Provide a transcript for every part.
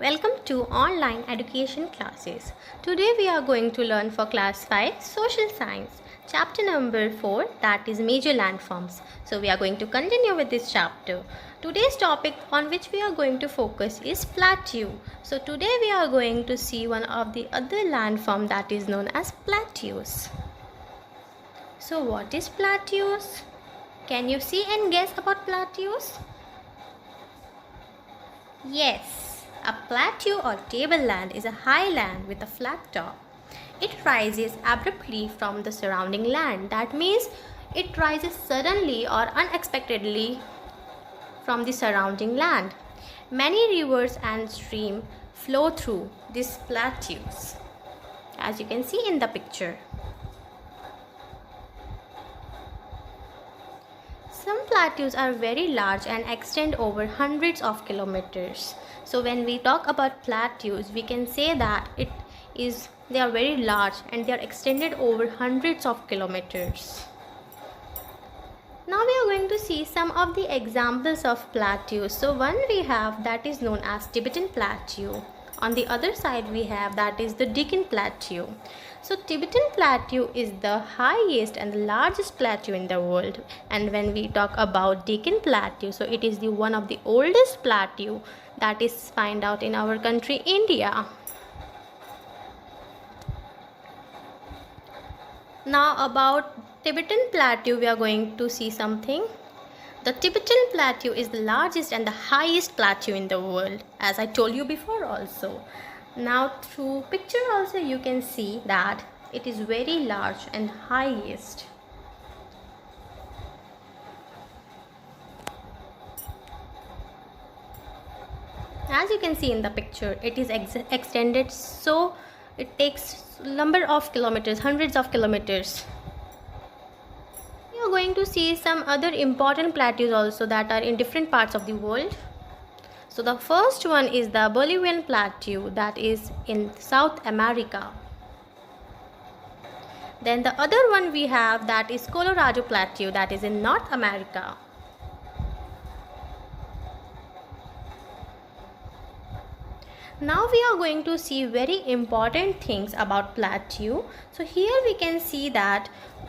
Welcome to online education classes. Today we are going to learn for class 5 social science chapter number 4, that is major landforms. So we are going to continue with this chapter. Today's topic on which we are going to focus is plateau. So today we are going to see one of the other landform that is known as plateaus. So what is plateaus? Can you see and guess about plateaus? Yes, a plateau or tableland is a high land with a flat top. It rises abruptly from the surrounding land. That means it rises suddenly or unexpectedly from the surrounding land. Many rivers and streams flow through these plateaus, as you can see in the picture. Some plateaus are very large and extend over hundreds of kilometers. So when we talk about plateaus, we can say that they are very large and they are extended over hundreds of kilometers. Now we are going to see some of the examples of plateaus. So one we have that is known as Tibetan Plateau. On the other side we have that is the Deccan Plateau. So Tibetan Plateau is the highest and the largest plateau in the world. And when we talk about Deccan Plateau, so it is the one of the oldest plateau that is found out in our country India. Now about Tibetan Plateau we are going to see something. The Tibetan Plateau is the largest and the highest plateau in the world, as I told you before also. Now through picture also you can see that it is very large and highest. As you can see in the picture, it is extended, so it takes number of kilometers, hundreds of kilometers. We are going to see some other important plateaus also that are in different parts of the world. So the first one is the Bolivian Plateau, that is in South America. Then the other one we have that is Colorado Plateau, that is in North America. Now we are going to see very important things about plateau. So here we can see that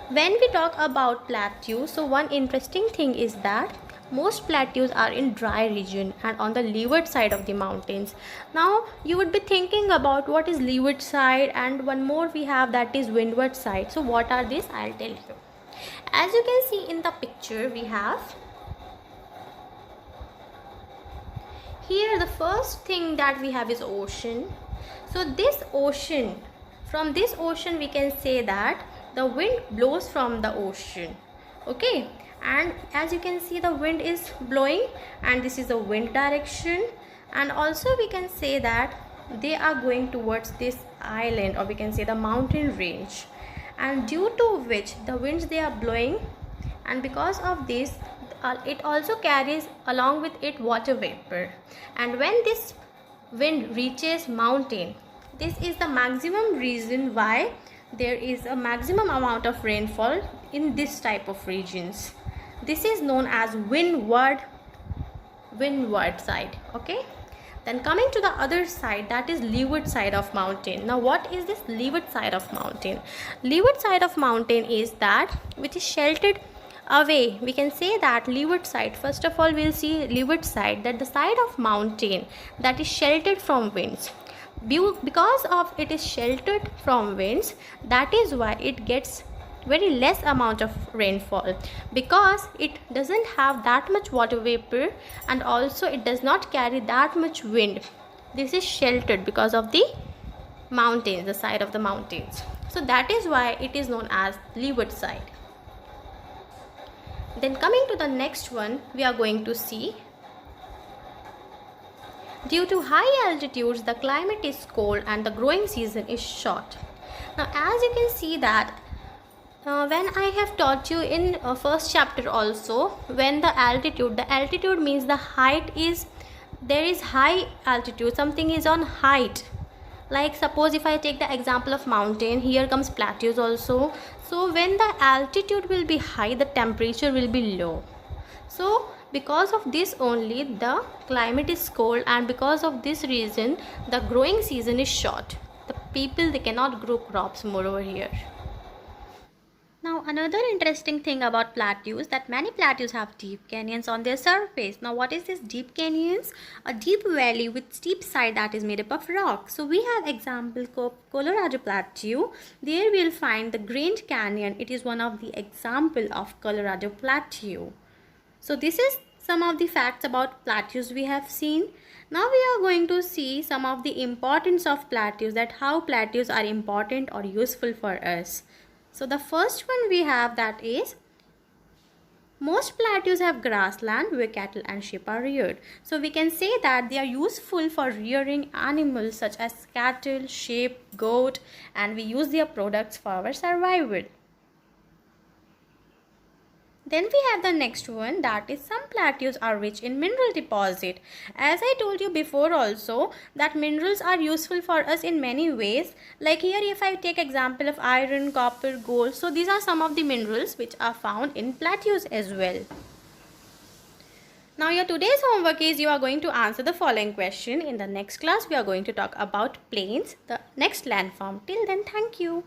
when we talk about plateau, so one interesting thing is that most plateaus are in dry region and on the leeward side of the mountains. Now you would be thinking about what is leeward side, and one more we have that is windward side. So what are these? I'll tell you. As you can see in the picture, we have here the first thing that we have is ocean. So this ocean, from this ocean we can say that the wind blows from the ocean. Okay, and as you can see the wind is blowing and this is the wind direction, and also we can say that they are going towards this island, or we can say the mountain range, and due to which the winds they are blowing, and because of this it also carries along with it water vapor. And when this wind reaches mountain, this is the maximum reason why there is a maximum amount of rainfall in this type of regions. This is known as windward side. Okay, then coming to the other side, that is leeward side of mountain. Now what is this leeward side of mountain? Leeward side of mountain is that which is sheltered away. We can say that leeward side, first of all we'll see leeward side, that the side of mountain that is sheltered from winds. Because of it is sheltered from winds, that is why it gets very less amount of rainfall, because it doesn't have that much water vapor and also it does not carry that much wind. This is sheltered because of the mountains, the side of the mountains. So that is why it is known as leeward side. Then coming to the next one, we are going to see, due to high altitudes the climate is cold and the growing season is short. Now as you can see that when I have taught you in first chapter also, when the altitude means the height is, there is high altitude, something is on height. Like suppose if I take the example of mountain, here comes plateaus also. So when the altitude will be high, the temperature will be low. So Because of this only the climate is cold, and because of this reason the growing season is short. The people, they cannot grow crops more over here. Now another interesting thing about plateaus, that many plateaus have deep canyons on their surface. Now what is this deep canyons? A deep valley with steep side that is made up of rock. So we have example Colorado Plateau. There we'll find the Grand Canyon. It is one of the example of Colorado Plateau. So this is some of the facts about plateaus we have seen. Now we are going to see some of the importance of plateaus, that how plateaus are important or useful for us. So the first one we have, that is most plateaus have grassland where cattle and sheep are reared. So we can say that they are useful for rearing animals such as cattle, sheep, goat, and we use their products for our survival. Then we have the next one, that is some plateaus are rich in mineral deposit. As I told you before also, that minerals are useful for us in many ways. Like here if I take example of iron, copper, gold. So these are some of the minerals which are found in plateaus as well. Now your today's homework is you are going to answer the following question. In the next class we are going to talk about plains, the next landform. Till then, thank you.